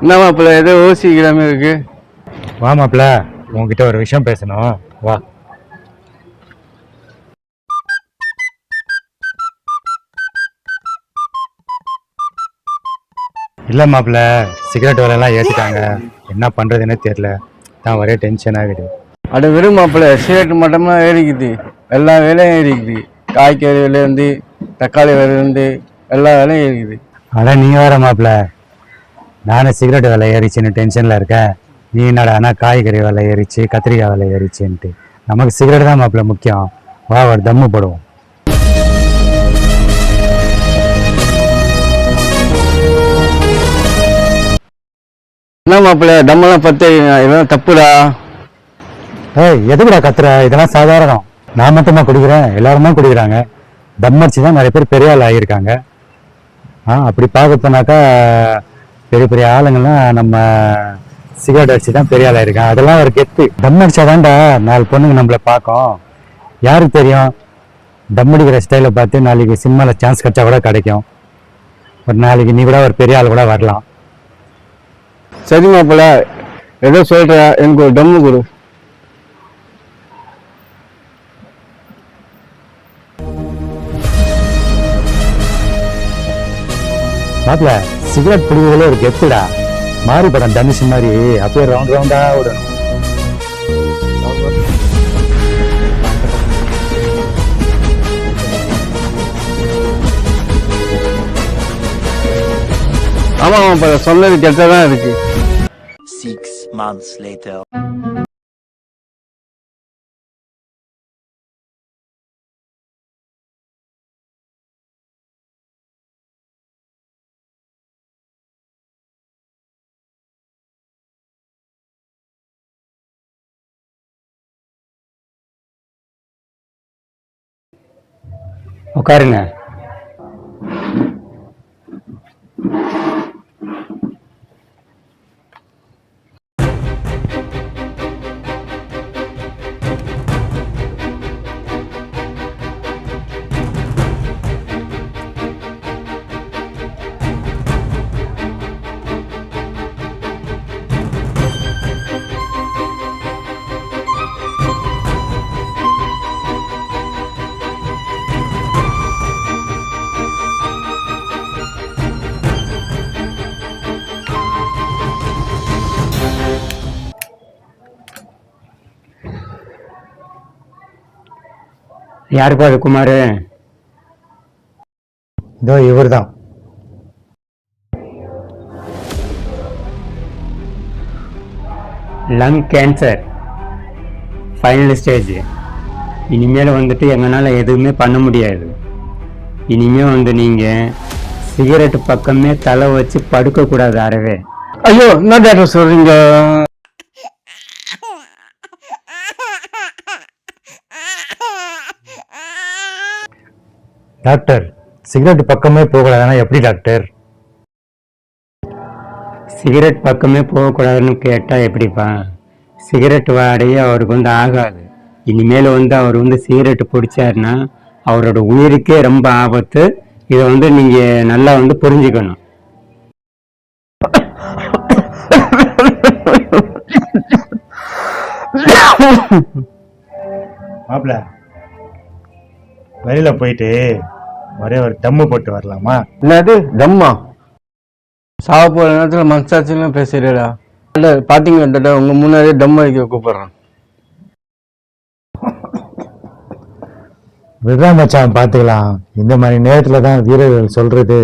என்ன மாப்பிள்ள ஏதோ யோசிக்கிறாம இருக்கு. வா மாப்பிள்ள, உன்கிட்ட ஒரு விஷயம் பேசணும், வா. இல்லை மாப்பிள்ள, சிகரெட் விலையெல்லாம் ஏற்றிட்டாங்க, என்ன பண்ணுறதுன்னே தெரியல, தான் ஒரே டென்ஷன் ஆகுது. அட வெறும் மாப்பிள்ள, சிகரெட் மட்டுமா ஏறிக்குது, எல்லா வேலையும் ஏறிக்குது. காய்கறி விலையிலேருந்து தக்காளி விலையிலேருந்து எல்லா வேலையும் ஏறிக்குது. ஆனால் நீ வேற மாப்பிள்ள, நானும் சிகரெட் விலை ஏறிச்சுன்னு டென்ஷனில் இருக்கேன். நீ என்னடா காய்கறி விலை ஏறிச்சு, கத்திரிக்காய் விலை ஏறிச்சுன்ட்டு. நமக்கு சிகரெட் தான் மாப்பிள்ள முக்கியம். வா, ஒரு தம்மு போடுவோம். என்ன மாப்பிள்ள, தம்மெல்லாம் பத்து இதெல்லாம் தப்புடா. ஏய், எதுக்குடா கத்துற? இதெல்லாம் சாதாரணம். நான் மட்டுமா குடிக்கிறேன்? எல்லாருமே குடிக்கிறாங்க. தம் அடிச்சு தான் நிறைய பேர் பெரிய ஆள் ஆகியிருக்காங்க. அப்படி பார்க்க போனாக்கா பெரிய பெரிய ஆளுங்கள்லாம் நம்ம சிகரெட் அடிச்சு தான் பெரிய ஆள் ஆயிருக்காங்க. அதெல்லாம் ஒரு கெத்து. தம் அடிச்சாதான்டா 4 பொண்ணுங்க நம்மளை பார்க்கும். யாருக்கு தெரியும், தம் அடிக்கிற ஸ்டைலை பார்த்து நாளைக்கு சினிமாவில் சான்ஸ் கிடைச்சா கூட கிடைக்கும். ஒரு நாளைக்கு நீ கூட ஒரு பெரிய ஆள் கூட வரலாம். சரி மாப்பிள்ள, ஏதோ சொல்ற, எனக்கு ஒரு தம்மு கொடு. மாப்பிள்ள, சிகரெட் பிடிக்கிறதுல ஒரு கெத்துடா. மாறி படம் தனுஷ் மாதிரி அப்படியே ரவுண்ட் ரவுண்டா விடணும். ஆமா மாப்பிள்ள, சொன்னது கெட்டதான் இருக்கு. 6 months later. உட்காருங்க. யாருப்பா அது குமார்? இதோ இவர் தான். Lung cancer final stage. இனிமேல் வந்துட்டு எங்களால் எதுவுமே பண்ண முடியாது. இனிமேல் வந்து நீங்கள் சிகரெட்டு பக்கமே தலை வச்சு படுக்கக்கூடாது அறவே. ஐயோ, என்ன டாக்டர் சொல்றீங்க? டாக்டர், சிகரெட் பக்கமே போகக்கூடாதுன்னா எப்படி டாக்டர்? சிகரெட் பக்கமே போகக்கூடாதுன்னு கேட்டால் எப்படிப்பா? சிகரெட் வாடையே அவருக்கு வந்து ஆகாது. இனிமேல் வந்து அவர் வந்து சிகரெட்டு பிடிச்சாருன்னா அவரோட உயிருக்கே ரொம்ப ஆபத்து. இதை வந்து நீங்கள் நல்லா வந்து புரிஞ்சுக்கணும். மாப்பிள்ள, வெளியில போயிட்டு ஒரே ஒரு தம்மு போட்டு வரலாமா? என்னது தம்மா? சாவ போற நேரத்துல மனசாட்சியெல்லாம் பேசுறா. பாத்தீங்க, உங்க முன்னாடியே தம் அடிக்க கூப்பிடுறேன். விடுறா மச்சான், பார்த்துக்கலாம். இந்த மாதிரி நேரத்துல தான் வீரர்கள் சொல்றது.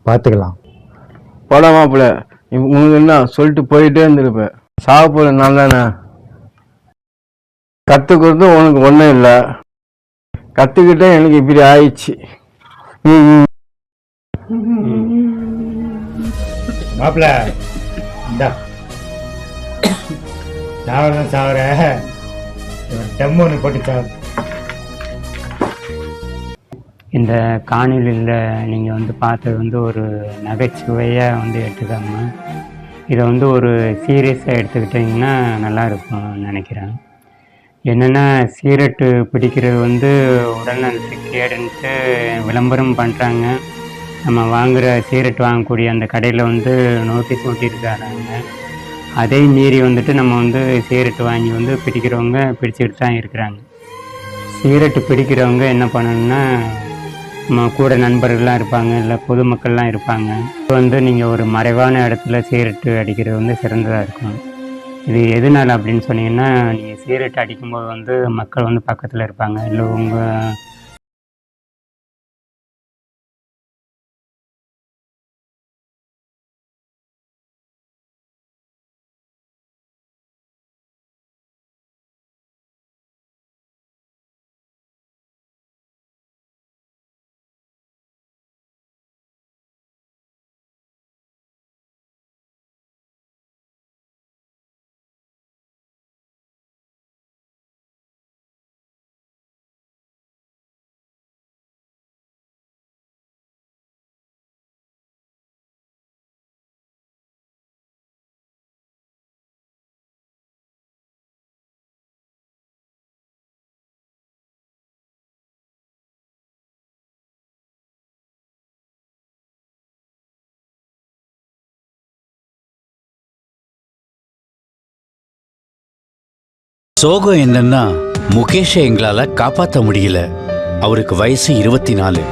பார்த்துக்கலாம். போட மாப்பிள்ள, உங்களுக்கு என்ன சொல்லிட்டு போயிட்டே இருந்திருப்பேன். சாவ போற நான் தானே. கத்துக்கிறது உனக்கு ஒன்றும் இல்லை, கத்துக்கிட்டே எனக்கு இப்படி ஆயிடுச்சு. மாப்பிள்ள, இந்தா சாவரம் சாவர டம்மு ஒன்று போட்டு சார். இந்த காணொலியில் நீங்கள் வந்து பார்த்தது வந்து ஒரு நகைச்சுவையாக வந்து எடுத்துக்காமல் இதை வந்து ஒரு சீரியஸாக எடுத்துக்கிட்டிங்கன்னா நல்லாயிருக்கும் நினைக்கிறேன். என்னென்னா, சிகரெட்டு பிடிக்கிறது வந்து உடல்நலத்துக்கு கேடுன்ட்டு விளம்பரம் பண்ணுறாங்க. நம்ம வாங்குகிற சிகரெட் வாங்கக்கூடிய அந்த கடையில் வந்து நோட்டீஸ் ஒட்டியிருக்காங்க. அதே மீறி வந்துட்டு நம்ம வந்து சிகரெட் வாங்கி வந்து பிடிக்கிறவங்க பிடிச்சிக்கிட்டு தான் இருக்கிறாங்க. சிகரெட்டு பிடிக்கிறவங்க என்ன பண்ணணும்னா, நம்ம கூட நண்பர்கள்லாம் இருப்பாங்க, இல்லை பொதுமக்கள்லாம் இருப்பாங்க. இப்போ வந்து நீங்கள் ஒரு மறைவான இடத்துல சிகரெட்டு அடிக்கிறது வந்து சிறந்ததாக இருக்கும். இது எதனால் அப்படின்னு சொன்னீங்கன்னா, நீங்கள் சிகரெட் அடிக்கும்போது வந்து மக்கள் வந்து பக்கத்தில் இருப்பாங்க, இல்லை உங்கள் சோகம் என்னன்னா முகேஷை எங்களால காப்பாற்ற முடியல. அவருக்கு வயசு 24.